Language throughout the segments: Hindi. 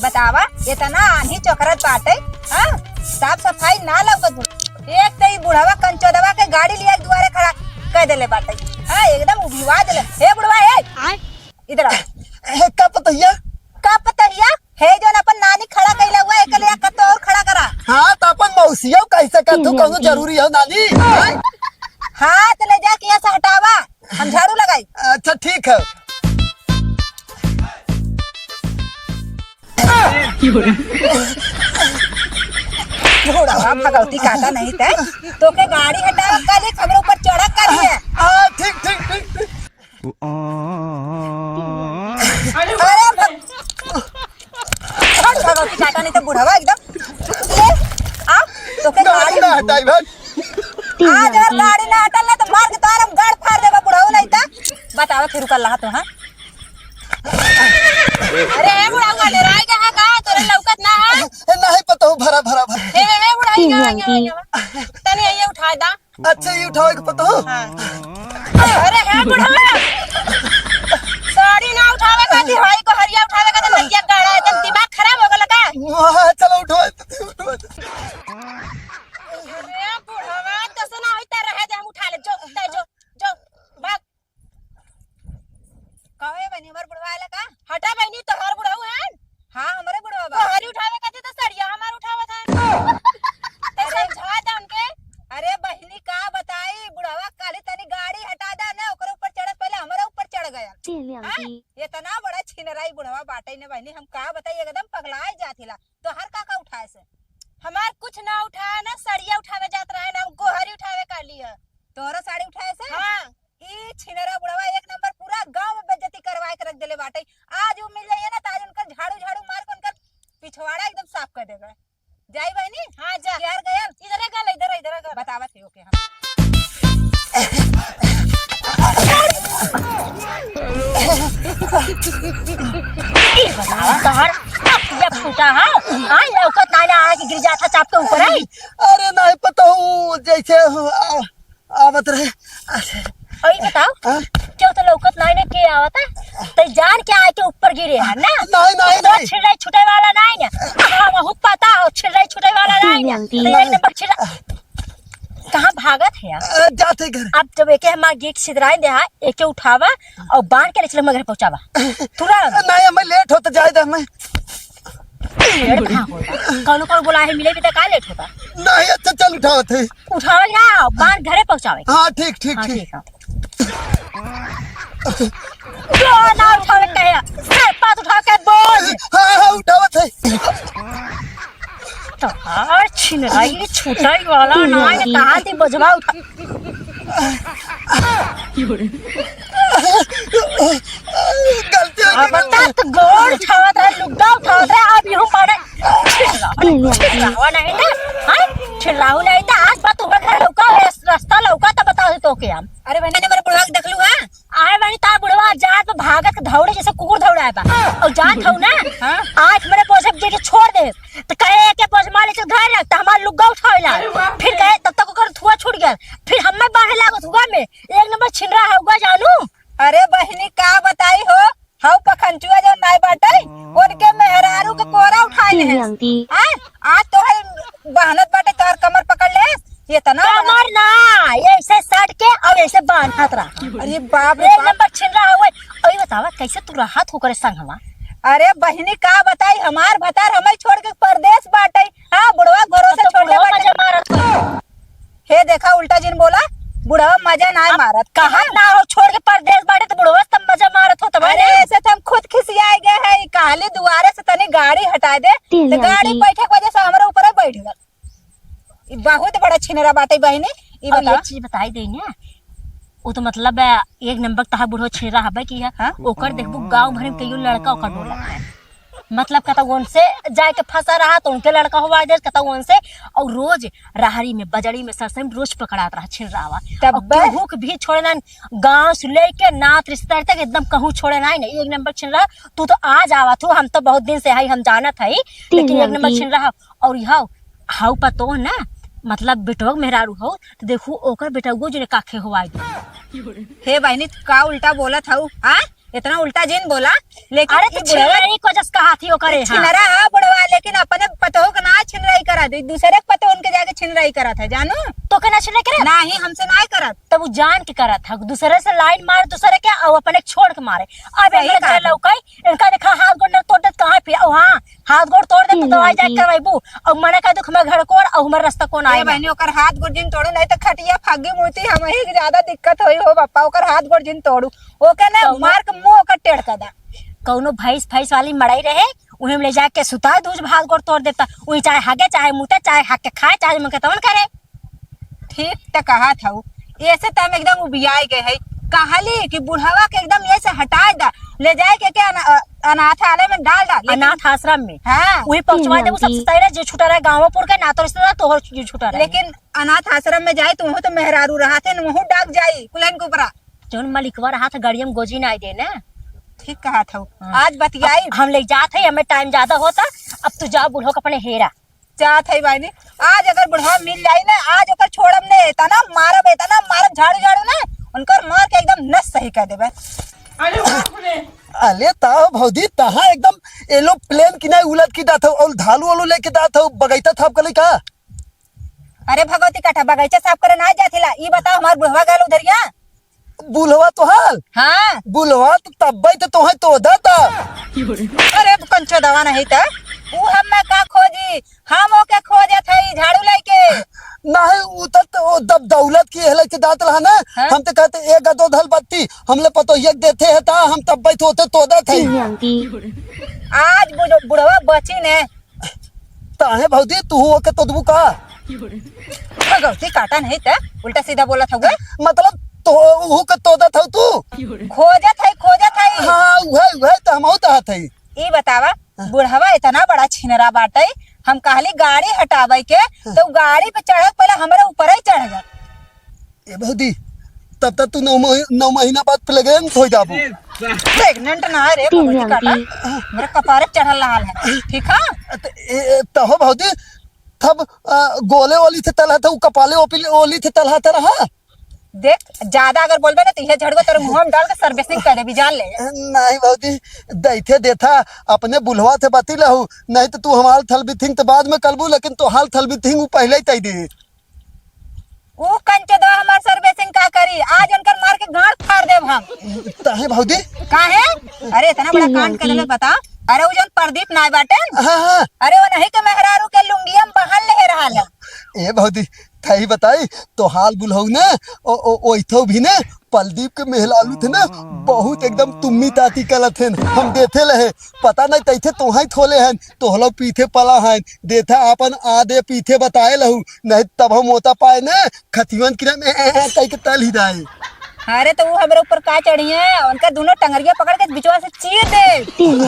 बतावा इतना आंधी चोखरत बाटे। हाँ साफ सफाई ना लगत। एक तो ई बुढ़ावा कंचोदवा के गाड़ी लिया दुआरे खड़ा कर देले बाटे। हाँ एकदम उबिवा देले। हे बुढ़वा हे इधर आ। का पतैया हे जो अपन नानी खड़ा कइला हुआ एक लिया कत और खड़ा करा। हाँ तो अपन मौसिया कैसे कर तू कहूँ जरूरी है नानी। हाथ ले जा किया से हटावा हम झाड़ू लगाई। अच्छा ठीक है। बुढ़ावा भगवती काटा नहीं थे तो के गाड़ी हटावा कल खबर ऊपर चढ़ा करी है। हाँ ठीक ठीक ठीक ठीक। अरे भगवती काटा नहीं तो बुढ़ावा एकदम ले आ तो के गाड़ी ना हटाई भाई। आज अगर गाड़ी ना हटल ना तो मार के तार हम गाड़ फाड़ देगा बुढ़ाऊ नहीं था। बतावा फिर कर रहा तो। हाँ अरे बुढ़ाऊ का डराई कहां का तोरे लौकत ना है। नहीं पता हूँ भरा भरा भरा। हे बुढ़ाई का तने ये उठा दा। अच्छा ये उठाओ के पता हो। अरे है बुढ़ावा साड़ी ना उठावे का दिहाई को हरिया उठावे का तो नैया गाड़ा है तो दिमाग खराब हो गया का। हाँ चलो उठो उठो। अरे बुढ़ावा तो सुना होता रहे दे हम उठा ले जो भाग काहे बनी हमर बुढ़वा ले का हटा बनी तो हर बुढ़ाऊ है। हां हमरे बुढ़वा बा हरी उठावे का तो सड़िया हमार उठावा था ते समझा दे उनके। अरे बहनी का बताई बुढ़वा काली तनी गाड़ी हटा दा ना ओकर ऊपर चढ़त पहले हमारे ऊपर चढ़ गया। ये तना बड़ा छिनराई बुढ़वा बाटे ने बहनी हम का बताई एकदम पगलाए जाथिला तो हर का उठाए से हमार कुछ ना उठाया ना सड़िया उठावे जात रहे ना हमको हरी उठावे का लिया तोहरा साड़ी उठाए से। हां ई छिनरा बुढ़वा एक नंबर पूरा गांव में बेइज्जती करवाए के रख देले बाटे। आज वो मिल जाइए ना ताज उनका झाड़ू मार के उनका पिछवाड़ा एकदम साफ कर देगा। जाई बहनी। हां जा यार गया इधर बतावा थे ओके हम बतावा तोहर ये फूटा है। हां लौकत ना आके गिर जाता चाप के ऊपर आई। अरे नहीं पता हूँ जैसे आवत रहे। ओए बताओ क्यों तो लौकत ना के आवता तो जान के आए के ऊपर गिरे है ना। नहीं छिड़ाई छुटे वाला नहीं ना। हां वो पता हो छिड़ाई छुटे वाला नहीं ना तो एक नंबर छिड़ा कहां भागत है यार। जाते घर अब जब एके हम गेट सिधराई दे है एके उठावा और बांध के ले चल मगर पहुंचावा तुरंत। नहीं मैं लेट होता जाए दे मैं कौन बोला है मिले भी तो का लेट होता। नहीं अच्छा चल उठाओ थे उठावा ना बांध घरे पहुंचावे। हाँ ठीक ठीक हाँ, ठीक। ना उठावे कहे सर पास उठा के बोल। हाँ उठाओ थे तो हार छिनराई छुटाई वाला ना है कहां थी बजवा उठा। गलती हो अब बता तो गोड़ उठावत है लुग्गा उठावत है अब यूं मारे चिल्लावा नहीं ना। हां चिल्लाऊ नहीं तो आज बात तू घर लौका रास्ता लौका तो बताओ तो के हम। अरे बहनी ने मेरे बुढ़वा के देख लू। हां आए बहनी ता बुढ़वा जात में भागत धौड़े जैसे कुकुर दौड़ा है बा और जात हूं ना। आज मेरे पोसे जे छोड़ दे तो कहे के पोस माले के घर रख हमार लुग्गा उठावेला फिर कहे तब तक ओकर थुआ छूट गया फिर हमें बाहर लागत हुआ में एक नंबर छिनरा होगा जानू। अरे बहनी का बताई हो हाउ पखंचुआ जो नाय बाटे उनके मेहरारू के कोरा उठाए ले आज तो है बहनत बाटे तोहर कमर पकड़ ले ये तना कमर ना ऐसे सट के अब ऐसे बांधत रहा। अरे बाप रे एक नंबर छिनरा हुए। ओए बतावा कैसे तू राहत होकर संग हवा। अरे बहनी का बताई हमार भतार हमें छोड़ के परदेश बाटे। हां बुढ़वा घरों से छोड़ के मजा मारत हे देखा उल्टा जिन बोला बुढ़वा मजा ना मारत कहां ना हो छोड़ के परदेश बाटे तो बुढ़वा तब मजा मारत हो तुम्हारे। ऐसे तो हम खुद खिसियाए गए है काले दुआरे से तने गाड़ी हटा दे तो गाड़ी बैठे के वजह से हमारे ऊपर बैठ गया। ई बहुत बड़ा छिनरा बाटे बहनी। ई बता ये चीज बताई दे ना वो तो मतलब एक नंबर तहा बुढ़ो छिनरा हबे की है ओकर देखबू गांव भर में कईयो लड़का ओकर डोला मतलब कहता उनसे जाके फंसा रहा तो उनके लड़का हुआ इधर कहता उनसे और रोज राहरी में बजड़ी में सरसों में रोज पकड़ाता रहा छिनरावा तब हुक भी छोड़ना गांव से लेके नात रिश्तेदार तक एकदम कहूँ छोड़े ना एक नंबर छिनरा। तू तो आज आवा तू हम तो बहुत दिन से है हम जानत है लेकिन एक नंबर छिनरा और यह हाउ पतो ना मतलब बेटवा मेहरारू हो तो देखू ओकर बेटवा जो काखे हुआ हे बहनी का उल्टा बोलत हूँ। इतना उल्टा जिन बोला। लेकिन अरे तो छिनराई को जस कहा थी करे हां छिनरा है बुढ़वा, लेकिन अपने पतोह का ना छिनराई करा दे, दूसरे के पतोह उनके जाके छिनराई करा था जानू। तो के ना छिनराई करे ना ही हमसे ना करा। तब वो जान के करा था, दूसरे से लाइन मार दूसरे के और अपने छोड़ के मारे। अब सही ये कहा। लौकाई इनका देखा हाथ गोड़ तोड़ दे कहां पे हां हाथ गोड़ तोड़ दे तो दवाई जाके करवाइबू और मने कह दुख में घर कोड़ और हमर रास्ता कोन आए बहनी ओकर हाथ गोड़ जिन तोड़ू, नहीं तो खटिया फागी मोती हम ही ज्यादा दिक्कत होई हो बापा। ओकर हाथ गोड़ जिन तोड़ू ओके ना मार के मुंह ओकर टेढ़ कर दा। कौनो भैंस भैंस वाली मड़ाई रहे उन्हें ले जाके सुता दूज भाग गोड़ तोड़ देता, वही चाहे हागे चाहे मुते चाहे हक के खाए चाहे मन के तवन करे। ठीक तो कहा था ऐसे तो हम एकदम उबियाई गए है। कहली कि बुढ़ावा के एकदम ये से हटा दा, ले जाए के अनाथालय में डाल दा। अनाथ आश्रम में हाँ वही पहुंचवा दे, वो सबसे सही रहे जो छुटा रहे गांवपुर के ना तो रिश्तेदार तो जो छुटा रहे। लेकिन अनाथ आश्रम में जाए तो वहाँ तो मेहरारू रहा थे, वहाँ डाक जाई कुलन के ऊपरा। जोन मलिकवा रहा था गाड़िया में गोजी ना आई दे ना। ठीक कहा था आज बतियाई। हम ले जाते हैं, हमें टाइम ज्यादा होता। अब तू जा बुढ़ो का अपने हेरा चाहत है भाई आज अगर बुढ़वा मिल जाई ना, आज ओकर छोड़म ने तना मारब तना मारब झाड़ू झाड़ू ना उनकर मार के एकदम नस सही कर देबे। अले ताओ भौजी तहा एकदम एलो प्लेन किनाय उलट की दात और धालू वालू लेके दात बगैता थाप कले का। अरे भगवती काठा बगीचा साफ करे ना जाथिला, ई बताओ हमार बुढ़वा गल उधरिया। बुलवा तो हाल हाँ बुलवा तो तब्बई तो तोहे तो दाता। अरे कंचो दवा नहीं था वो हम मैं का खोजी, हम ओके खोजे थे झाड़ू लेके। नहीं उतर तो दब दौलत की हेले के दात रहा ना। हाँ? हम तो कहते एक दो धल बत्ती हमले पतो एक देते है ता हम तब्बई तो होते तो दा थे। आज बुढ़वा बची ने ताहे भौजी तू ओके तो दबू का भगवती काटा नहीं था उल्टा सीधा बोला था मतलब तो ऊ के तो दा था तू खोजे थे। हां वह तो हम होता थे। ई बतावा बुढ़वा इतना बड़ा छिनरा बाटे, हम कहली गाड़ी हटावे के तो गाड़ी पे चढ़ पहले हमारे ऊपर ही चढ़ गया। ए भौजी तब तक तू 9 महीना बाद प्रेग्नेंट हो जाबू। प्रेग्नेंट ना रे भगवती काटा मेरा कपारे चढ़ल रहा है। ठीक है तो हो भौजी तब गोले वाली थे तलहा था कपाले ओली थे तलहा था रहा। देख ज्यादा अगर बोलबे ना तो ये झड़वा तेरे मुंह में डाल के सर्विसिंग कर देबी जान ले। नहीं भौजी दैथे देथा अपने बुलवा थे बती लहू, नहीं तो तू हमार थल भी थिंग तो बाद में कलबू, लेकिन तो हाल थल भी थिंग पहले ही तई दे। वो कंचे दो हमार सर्विसिंग का करी, आज उनकर मार के गांड फाड़ देब हम। ताहे भौजी काहे अरे इतना बड़ा कांड करे ले बता। अरे वो जन प्रदीप नाय बाटे हां अरे वो नहीं के मेहरारू के लुंगियम बहन ले रहा है। ए भौजी थई बताई तो हाल बुलहू ना ओइथो भी ना पलदीप के मेहलालू थे ना बहुत एकदम तुम्मी ताती कलत हैं। हम देथे लहे पता नहीं तैथे तोहाई थोले हैं तो हलो पीछे पला हैं देथा अपन आधे पीछे बताए लहू, नहीं तब हम होता पाए ना खतिवन किरा में कई के तल ही जाए। अरे तो वो हमारे ऊपर का चढ़ी है, उनका दोनों टंगरिया पकड़ के बिचवा से चीर दे।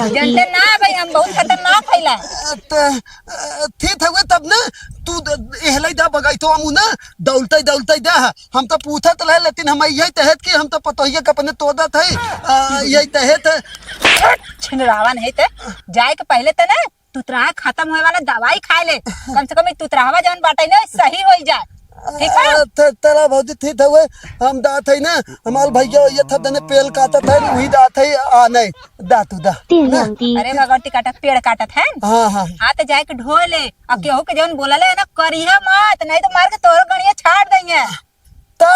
जानते ना भाई हम बहुत खतरनाक फैला थी थे तब ना तू एहले दा बगाई तो हमू ना दौलते दा हम तो पूछत रहे, लेकिन हम यही तहत कि हम तो पतोहिया के अपने तोदा थे यही तहत छिनरावा नहीं थे जाए के पहले तो ना तुतराहा खत्म होए वाला दवाई खा ले, कम से कम तुतरावा जवन बाटे ना सही हो जाए। ठीक है तेरा भौजी थी थे हम दात है ना हमार भैया ये था दने पेल काटा था वही दात है आ नहीं दातू दा। अरे भगवती काटा पेड़ काटत है हाँ हाँ हाँ तो जाए के ढो ले अब केहू के जवन बोला ले ना करिया मत, नहीं तो मार के तोर गणिया छाड़ देंगे। ता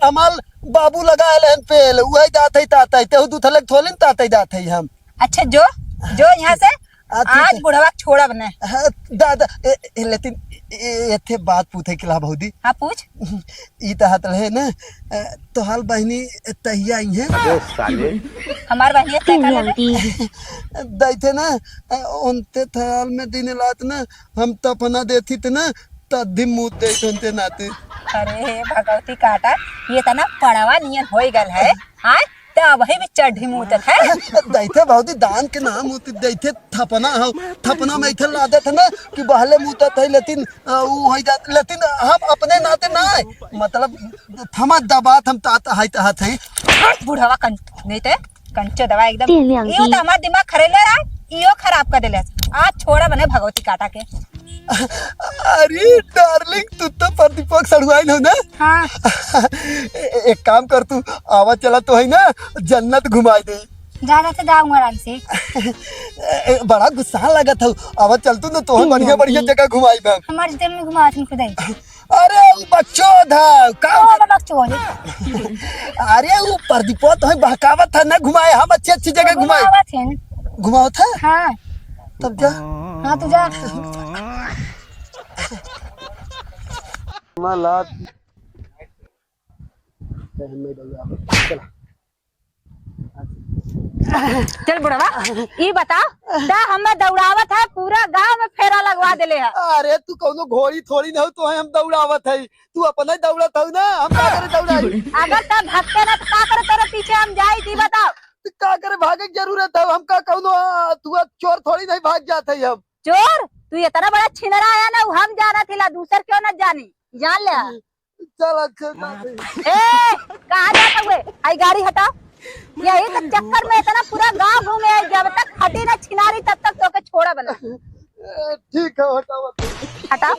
हमाल बाबू लगा ले पेल वही दात है तात है तेहू दूथले थोलिन तात है दात है हम। अच्छा जो यहाँ से आज बुढ़वा छोड़ा बने दादा लेकिन एथे बात पूछे के ला भौजी। हाँ पूछ। ई तहत रहे ना तो हाल बहनी तहिया आई है हमार बहनिया तय कर ले दैथे ना उनते थाल में दिन रात ना हम तपना देती थे ना तद्दी मुँह देते उनते नाते। अरे भगवती काटा ये तो ना पड़ावा नियन हो गल है। हाँ तो वही भी चढ़ी मुँह है दैथे भौजी दान के नाम होती दैथे थपना हो थपना में इधर लादे थे ना कि बहले मुँह थे लेकिन वो हो जाते लेकिन हम अपने नाते ना मतलब थमा दबात हम ताता हाथ हाथ है बुढ़वा नहीं थे कंचो दवा एकदम यो तो हमार दिमाग खरेले रहा इयो खराब कर देले। आज छोड़ा बने भगवती काटा के। अरे डार्लिंग तू तो प्रतिपक्ष सड़ुआइन हो ना। हाँ एक काम कर तू आवा चला तो है ना जन्नत घुमा दे। ज्यादा से जाऊंगा आराम से। बड़ा गुस्सा लगा था आवा चल तू ना तो बढ़िया बढ़िया जगह घुमाई बा। हमारे दिल में घुमा तुम खुद ही। अरे वो बच्चों था का बच्चों अरे वो प्रदीपो तो है बहकावत था ना घुमाए हम अच्छी जगह घुमाए घुमाओ था। हाँ तब जा। हाँ तू जा। चल बुढ़वा ये बताओ दा हमें दौड़ावत है पूरा गांव में फेरा लगवा देले है। अरे तू कौनो घोड़ी थोड़ी न हो तो है हम दौड़ावत है तू अपना ही दौड़त हो ना हम का करे दौड़ाई। अगर तब भटके ना तो का करे तेरे पीछे हम जाई थी बताओ। तो का करे भागे की जरूरत है हम का कौनो तू चोर थोड़ी नहीं भाग जाते है हम। चोर तू इतना बड़ा छिनरा आया ना हम जाना थिला दूसर क्यों न जानी जान ले। चल अच्छा ए कहाँ जाता हुए आई गाड़ी हटाओ। यही तो चक्कर में इतना पूरा गांव घूमे आई जब तक हटी ना छिनारी तब तक तो के छोड़ा बना। ठीक है हटाओ हटाओ।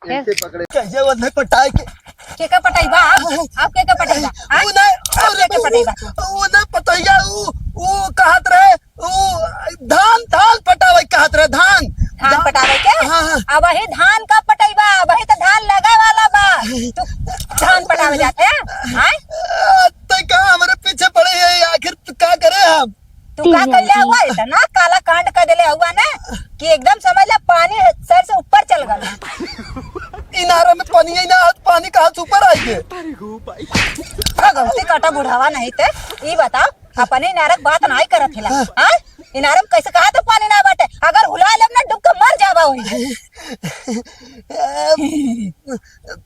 कैसे पकड़े कैसे वो नहीं पटाए के का पटाईबा आप के पटाईबा वो नहीं आप के पटाईबा वो नहीं पटाइया वो कहत रहे वो धान धान पटावे कहत रहे धान धान पटावे के। अब वही धान का पटाईबा वही तो धान लगा वाला बा तू धान पटावे जाते हैं। हां तो का हमारे पीछे पड़े है आखिर क्या करे हम। तू का कर लिया हुआ इतना काला कांड कर देले हुआ ना कि एकदम समझ ले पानी सर से ऊपर चल गया। इनारा में पानी ही ना पानी कहाँ से ऊपर आई है। भगवती काटा बुढ़ावा नहीं थे ये बताओ अपने इनारक बात नहीं करत हिला। हां इनारम कैसे कहा तो पानी ना बाटे अगर हुला लेब ना डूब के मर जावा होई।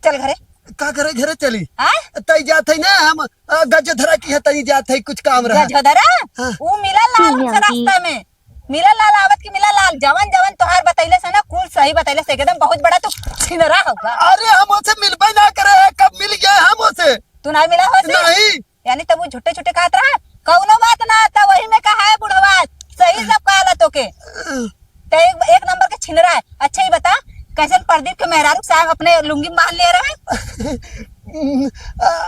चल घरे का करे घरे चली हां तई जात है ना हम गजधरा की है तई जात है कुछ काम रहा गजधरा वो मिला लाल से रास्ता में मिला लाल आवत की मिला लाल जवन जवन तोहार बतैले से ना कुल सही बतैले से एकदम बहुत बड़ा तू छिनरा होगा। अरे हम उसे मिलबे ना करे कब मिल गया हम उसे तू नहीं मिला हो से नहीं यानी तब वो झूठे झूठे कहत रहा कौनो बात ना आता वही में कहा है बुढ़वा सही सब कहला तो के ते एक नंबर के छिनरा है। अच्छा ही बता कैसे प्रदीप के मेहरारू साहब अपने लुंगी बांध ले रहे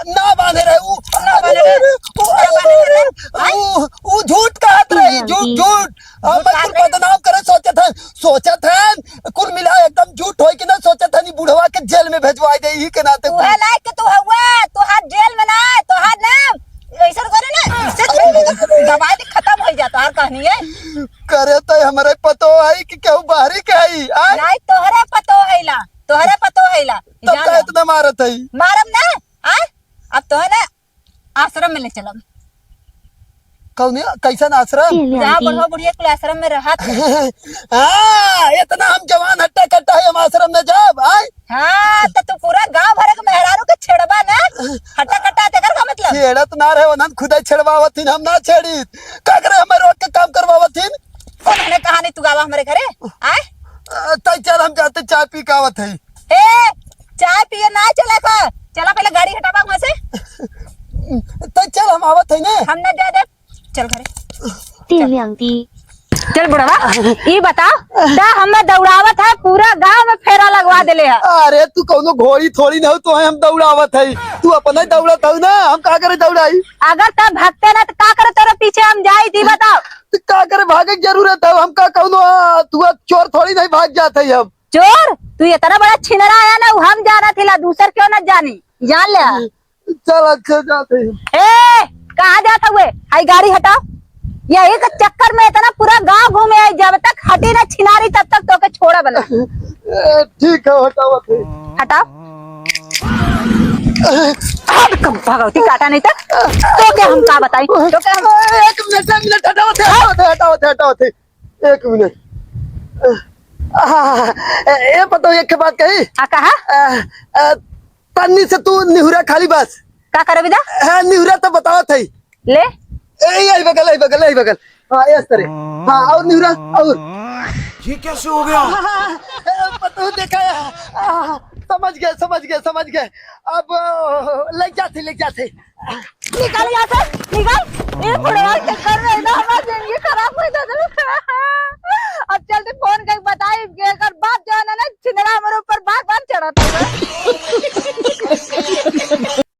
ना बांधे रहे वो झूठ कहत रहे झूठ झूठ हम कुल बदनाम करे सोचे थे कुल मिला एकदम झूठ होई कि ना सोचे थे बुढ़वा के जेल में भेजवाई दे ही के नाते तू है लायक के तू हुआ तू हाथ जेल में ना तो हाथ नाम ऐसा करे ना इससे दवाई भी खत्म हो जाता हर कहानी है करे तो हमारे पतो आई कि केहू बाहरी के आई नहीं तोहरे पतो हैला तब का इतना मारत है मारम ना अब तो है ना आश्रम में ले चलम। कौन कैसा आश्रम जहाँ बुढ़वा बुढ़िया के आश्रम में रहा इतना हम जवान हट्टा कट्टा है हम आश्रम में जब आए। हाँ तो तू पूरा गांव भर के मेहरारू के छेड़बा ना हट्टा कट्टा तेकर का मतलब छेड़त ना रहे वनन खुदा छेड़वावथिन हम ना छेड़ी का करे हम रोड के काम करवावथिन। कौन ने कहानी तू गावा हमारे घरे आए तई चल हम जाते चाय पी के आवत है। ए चाय पिए ना चले का चला पहले गाड़ी हटावा वहां से तई चल हम आवत है ना हम ना जा दे चल घरे चल बुढ़वा ये बताओ दा हमें दौड़ावत है पूरा गांव में फेरा लगवा देले है। अरे तू कौनो घोड़ी थोड़ी न हो तो है हम दौड़ावत है तू अपना ही दौड़त हो ना हम का करे दौड़ाई। अगर तब भागते ना तो का करे तेरे पीछे हम जाई थी बताओ। तो का करे भागे की जरूरत है हम का कौनो तू चोर थोड़ी नहीं भाग जाते है हम। चोर तू इतना बड़ा छिनरा आया ना हम जाना थिला दूसर क्यों न जानी जान ले। चल अच्छा जाते हैं। ए कहाँ जाता हुए आई गाड़ी हटाओ। यही तो चक्कर में इतना पूरा गांव घूमे आई जब तक हटी ना छिनारी तब तक तो के छोड़ा बना। ठीक है हटाओ हटाओ भगवती काटा नहीं तो क्या हम का बताई तो क्या हम एक मिनट हटाओ एक मिनट ये बताओ एक के बात कही कहा तन्नी से तू निहुरा खाली बस का करे विदा निहुरा तो बताओ थे ले यही बगल हाँ इस तरह हाँ और निहुरा और ये कैसे हो गया? पता देखा समझ गए अब लग जाते निकल यहाँ से निकल। ये बुढ़वा के कर रहे ना हमारी जिंदगी खराब हो जाती। अब चलते फोन करके बताई कि अगर बात जो है ना छिंदरा हमारे ऊपर बार बार चढ़ाता है।